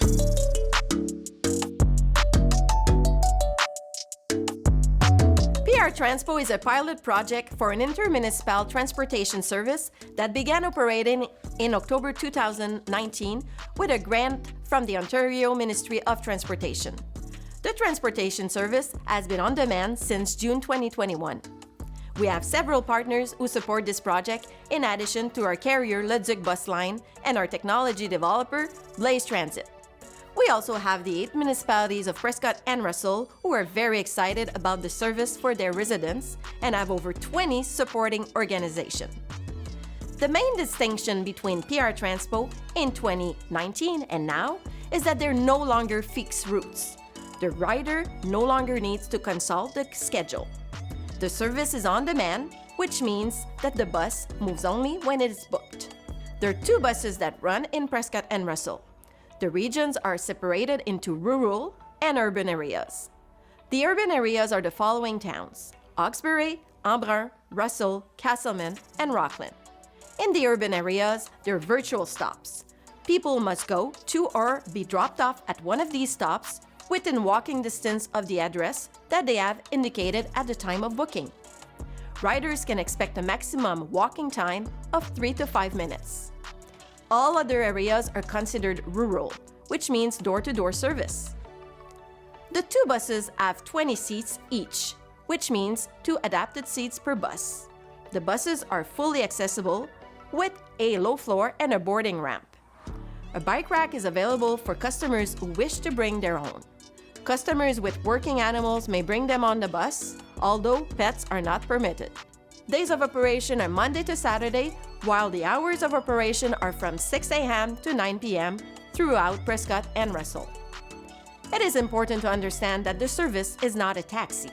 PR Transpo is a pilot project for an intermunicipal transportation service that began operating in October 2019 with a grant from the Ontario Ministry of Transportation. The transportation service has been on demand since June 2021. We have several partners who support this project in addition to our carrier Leduc bus line and our technology developer BLAISE Transit. We also have the 8 municipalities of Prescott and Russell who are very excited about the service for their residents and have over 20 supporting organizations. The main distinction between PR Transpo in 2019 and now is that they're no longer fixed routes. The rider no longer needs to consult the schedule. The service is on demand, which means that the bus moves only when it is booked. There are 2 buses that run in Prescott and Russell. The regions are separated into rural and urban areas. The urban areas are the following towns: Hawkesbury, Embrun, Russell, Castleman, and Rockland. In the urban areas, there are virtual stops. People must go to or be dropped off at one of these stops within walking distance of the address that they have indicated at the time of booking. Riders can expect a maximum walking time of 3 to 5 minutes. All other areas are considered rural, which means door-to-door service. The 2 buses have 20 seats each, which means 2 adapted seats per bus. The buses are fully accessible with a low floor and a boarding ramp. A bike rack is available for customers who wish to bring their own. Customers with working animals may bring them on the bus, although pets are not permitted. Days of operation are Monday to Saturday, while the hours of operation are from 6 a.m. to 9 p.m. throughout Prescott and Russell. It is important to understand that the service is not a taxi.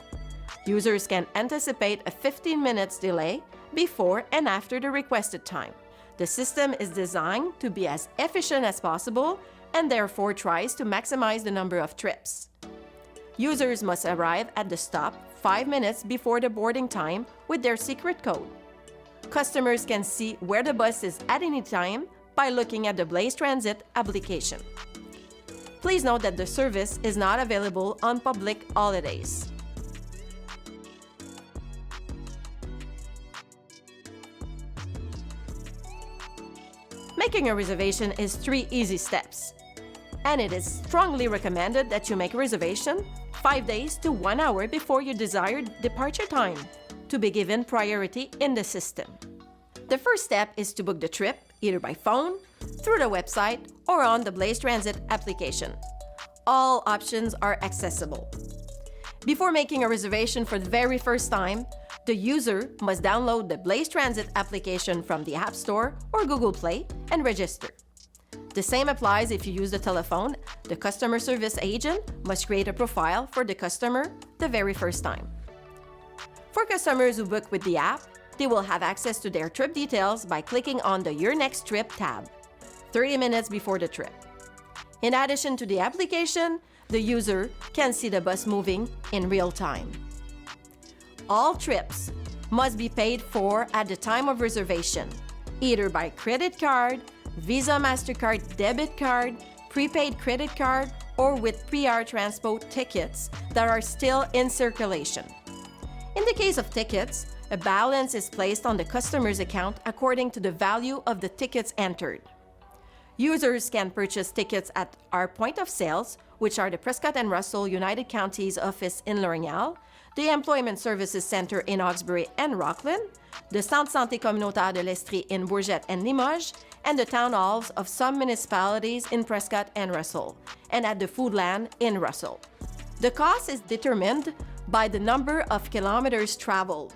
Users can anticipate a 15 minutes delay before and after the requested time. The system is designed to be as efficient as possible and therefore tries to maximize the number of trips. Users must arrive at the stop 5 minutes before the boarding time with their secret code. Customers can see where the bus is at any time by looking at the BLAISE Transit application. Please note that the service is not available on public holidays. Making a reservation is 3 easy steps, and it is strongly recommended that you make a reservation 5 days to 1 hour before your desired departure time to be given priority in the system. The first step is to book the trip either by phone, through the website, or on the BLAISE Transit application. All options are accessible. Before making a reservation for the very first time, the user must download the BLAISE Transit application from the App Store or Google Play and register. The same applies if you use the telephone. The customer service agent must create a profile for the customer the very first time. For customers who book with the app, they will have access to their trip details by clicking on the Your Next Trip tab 30 minutes before the trip. In addition to the application, the user can see the bus moving in real time. All trips must be paid for at the time of reservation, either by credit card, Visa MasterCard debit card, prepaid credit card, or with PR Transpo tickets that are still in circulation. In the case of tickets, a balance is placed on the customer's account according to the value of the tickets entered. Users can purchase tickets at our point of sales, which are the Prescott and Russell United Counties office in L'Orignal, the Employment Services Center in Hawkesbury and Rockland, the Centre Santé Communautaire de l'Estrie in Bourget and Limoges, and the town halls of some municipalities in Prescott and Russell, and at the Foodland in Russell. The cost is determined by the number of kilometers traveled.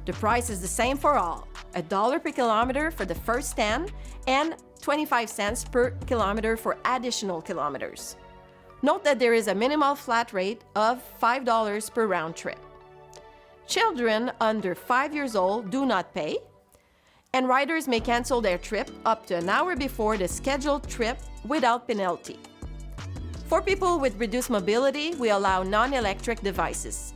The price is the same for all, $1 per kilometer for the first 10 and 25 cents per kilometer for additional kilometers. Note that there is a minimal flat rate of $5 per round trip. Children under 5 years old do not pay, and riders may cancel their trip up to an hour before the scheduled trip without penalty. For people with reduced mobility, we allow non-electric devices.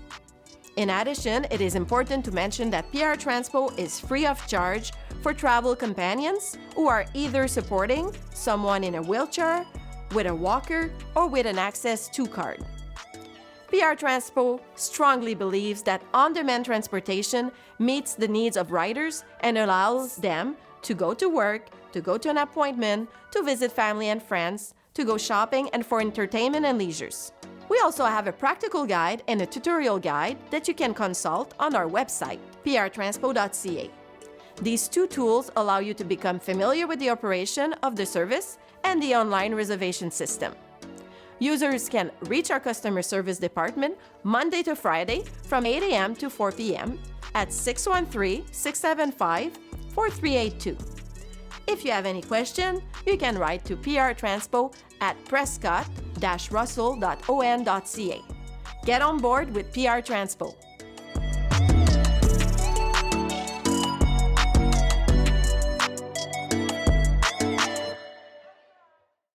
In addition, it is important to mention that PR Transpo is free of charge for travel companions who are either supporting someone in a wheelchair with a walker, or with an Access To card. PR Transpo strongly believes that on-demand transportation meets the needs of riders and allows them to go to work, to go to an appointment, to visit family and friends, to go shopping, and for entertainment and leisures. We also have a practical guide and a tutorial guide that you can consult on our website, prtranspo.ca. These two tools allow you to become familiar with the operation of the service and the online reservation system. Users can reach our customer service department Monday to Friday from 8 a.m. to 4 p.m. at 613-675-4382. If you have any question, you can write to PR Transpo at prescott-russell.on.ca. Get on board with PR Transpo.